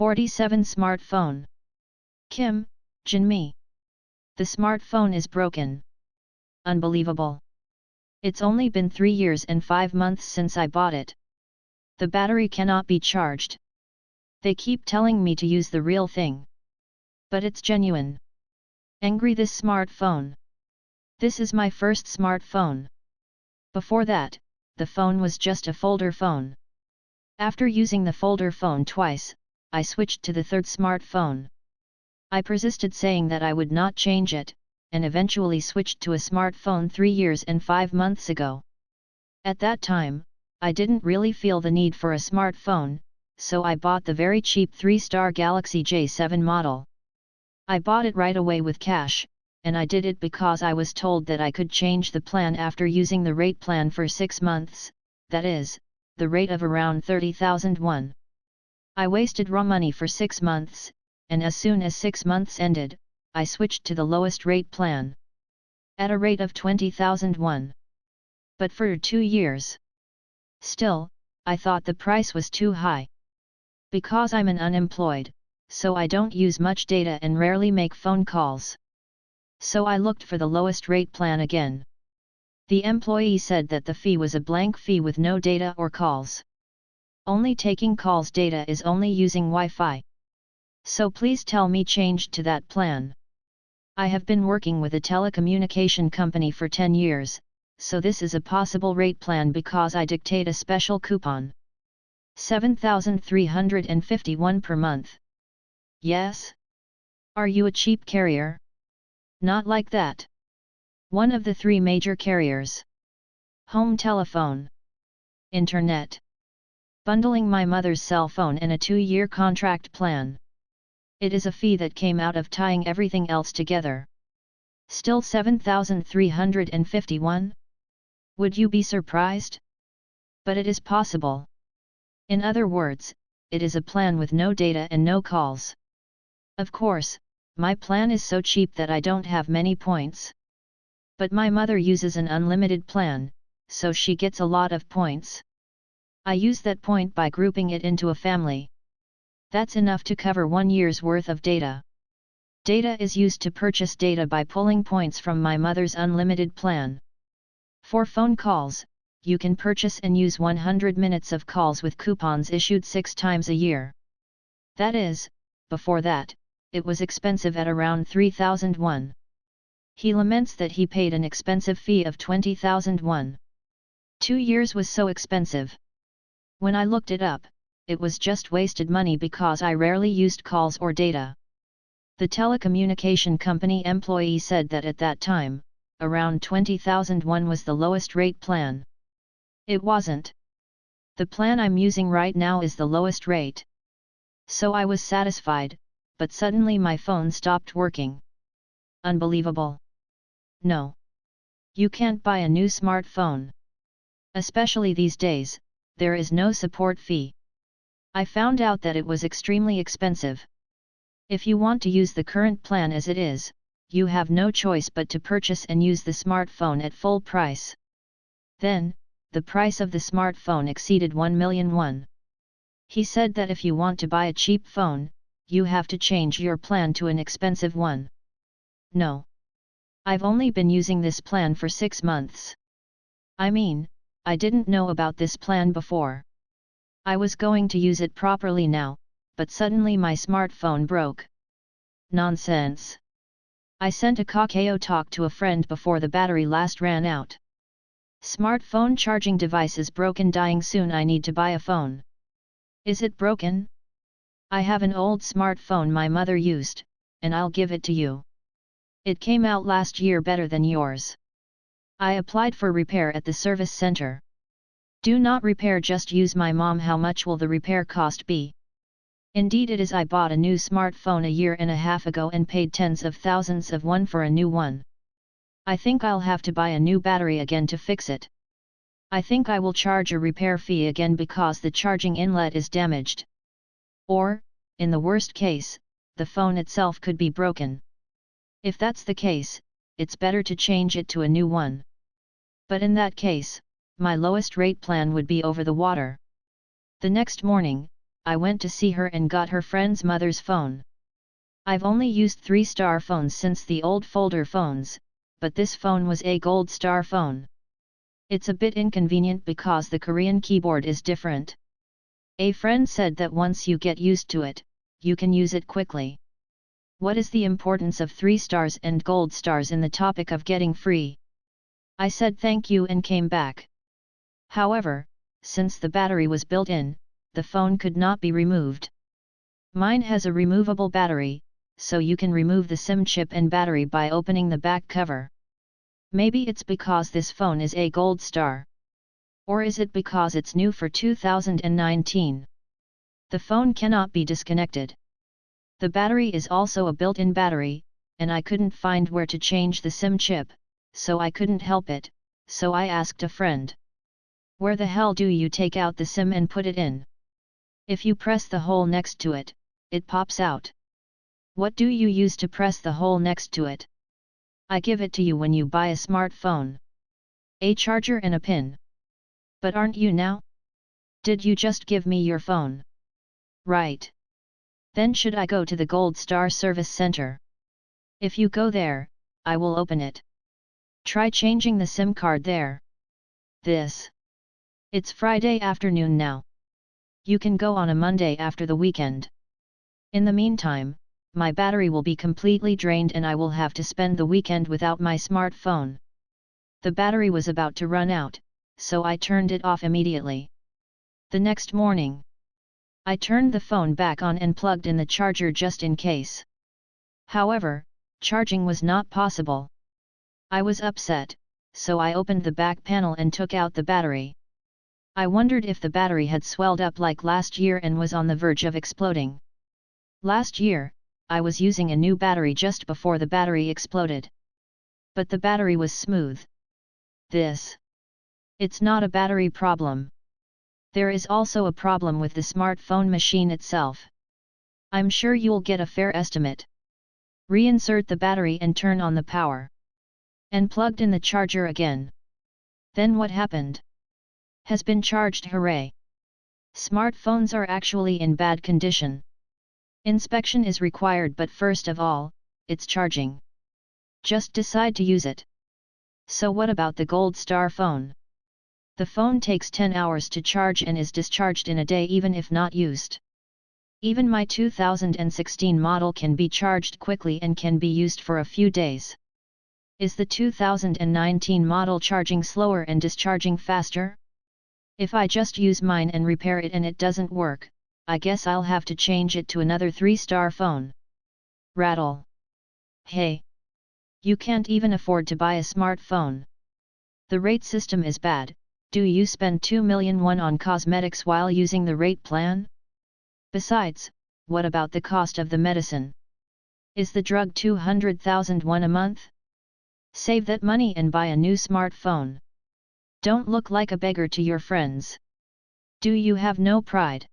47 Smartphone. Kim, Jinmi. The smartphone is broken. Unbelievable. It's only been 3 years and 5 months since I bought it. The battery cannot be charged. They keep telling me to use the real thing. But it's genuine. Angry this smartphone. This is my first smartphone. Before that, the phone was just a folder phone. After using the folder phone twice, I switched to the third smartphone. I persisted saying that I would not change it, and eventually switched to a smartphone 3 years and 5 months ago. At that time, I didn't really feel the need for a smartphone, so I bought the very cheap 3-star Galaxy J7 model. I bought it right away with cash, and I did it because I was told that I could change the plan after using the rate plan for 6 months, that is, the rate of around 30,000 won. I wasted raw money for 6 months, and as soon as 6 months ended, I switched to the lowest rate plan. At a rate of 20,000 won. But for 2 years. Still, I thought the price was too high. Because I'm an unemployed, so I don't use much data and rarely make phone calls. So I looked for the lowest rate plan again. The employee said that the fee was a blank fee with no data or calls. Only taking calls, data is only using Wi-Fi. So please tell me changed to that plan. I have been working with a telecommunication company for 10 years, so this is a possible rate plan because I dictate a special coupon. 7,351 per month. Yes? Are you a cheap carrier? Not like that. One of the 3 major carriers. Home telephone. Internet. Bundling my mother's cell phone and a 2-year contract plan. It is a fee that came out of tying everything else together. Still 7,351? Would you be surprised? But it is possible. In other words, it is a plan with no data and no calls. Of course, my plan is so cheap that I don't have many points. But my mother uses an unlimited plan, so she gets a lot of points. I use that point by grouping it into a family. That's enough to cover 1 year's worth of data. Data is used to purchase data by pulling points from my mother's unlimited plan. For phone calls, you can purchase and use 100 minutes of calls with coupons issued 6 times a year. That is, before that, it was expensive at around 3,000 won. He laments that he paid an expensive fee of 20,000 won. 2 years was so expensive. When I looked it up, it was just wasted money because I rarely used calls or data. The telecommunication company employee said that at that time, around 20,000 won was the lowest rate plan. It wasn't. The plan I'm using right now is the lowest rate. So I was satisfied, but suddenly my phone stopped working. Unbelievable. No. You can't buy a new smartphone. Especially these days, there is no support fee. I found out that it was extremely expensive. If you want to use the current plan as it is, you have no choice but to purchase and use the smartphone at full price. Then, the price of the smartphone exceeded 1 million won. He said that if you want to buy a cheap phone, you have to change your plan to an expensive one. No. I've only been using this plan for 6 months. I mean, I didn't know about this plan before. I was going to use it properly now, but suddenly my smartphone broke. Nonsense. I sent a Kakao Talk to a friend before the battery last ran out. Smartphone charging device is broken, dying soon, I need to buy a phone. Is it broken? I have an old smartphone my mother used, and I'll give it to you. It came out last year better than yours. I applied for repair at the service center. Do not repair, just use my mom. How much will the repair cost be? Indeed it is. I bought a new smartphone a year and a half ago and paid tens of thousands of won for a new one. I think I'll have to buy a new battery again to fix it. I think I will charge a repair fee again because the charging inlet is damaged. Or, in the worst case, the phone itself could be broken. If that's the case, it's better to change it to a new one. But in that case, my lowest rate plan would be over the water. The next morning, I went to see her and got her friend's mother's phone. I've only used 3-star phones since the old folder phones, but this phone was a gold star phone. It's a bit inconvenient because the Korean keyboard is different. A friend said that once you get used to it, you can use it quickly. What is the importance of 3 stars and gold stars in the topic of getting free? I said thank you and came back. However, since the battery was built in, the phone could not be removed. Mine has a removable battery, so you can remove the SIM chip and battery by opening the back cover. Maybe it's because this phone is a gold star. Or is it because it's new for 2019? The phone cannot be disconnected. The battery is also a built-in battery, and I couldn't find where to change the SIM chip, so I couldn't help it, so I asked a friend. Where the hell do you take out the SIM and put it in? If you press the hole next to it, it pops out. What do you use to press the hole next to it? I give it to you when you buy a smartphone. A charger and a pin. But aren't you now? Did you just give me your phone? Right. Then should I go to the Gold Star Service Center? If you go there, I will open it. Try changing the SIM card there. It's Friday afternoon now. You can go on a Monday after the weekend. In the meantime, my battery will be completely drained and I will have to spend the weekend without my smartphone. The battery was about to run out, so I turned it off immediately. The next morning, I turned the phone back on and plugged in the charger just in case. However, charging was not possible. I was upset, so I opened the back panel and took out the battery. I wondered if the battery had swelled up like last year and was on the verge of exploding. Last year, I was using a new battery just before the battery exploded. But the battery was smooth. It's not a battery problem. There is also a problem with the smartphone machine itself. I'm sure you'll get a fair estimate. Reinsert the battery and turn on the power. And plugged in the charger again. Then what happened? Has been charged, hooray! Smartphones are actually in bad condition. Inspection is required, but first of all, it's charging. Just decide to use it. So what about the Gold Star phone? The phone takes 10 hours to charge and is discharged in a day even if not used. Even my 2016 model can be charged quickly and can be used for a few days. Is the 2019 model charging slower and discharging faster? If I just use mine and repair it and it doesn't work, I guess I'll have to change it to another 3-star phone. Rattle. Hey! You can't even afford to buy a smartphone. The rate system is bad. Do you spend 2 million won on cosmetics while using the rate plan? Besides, what about the cost of the medicine? Is the drug 200,000 won a month? Save that money and buy a new smartphone. Don't look like a beggar to your friends. Do you have no pride?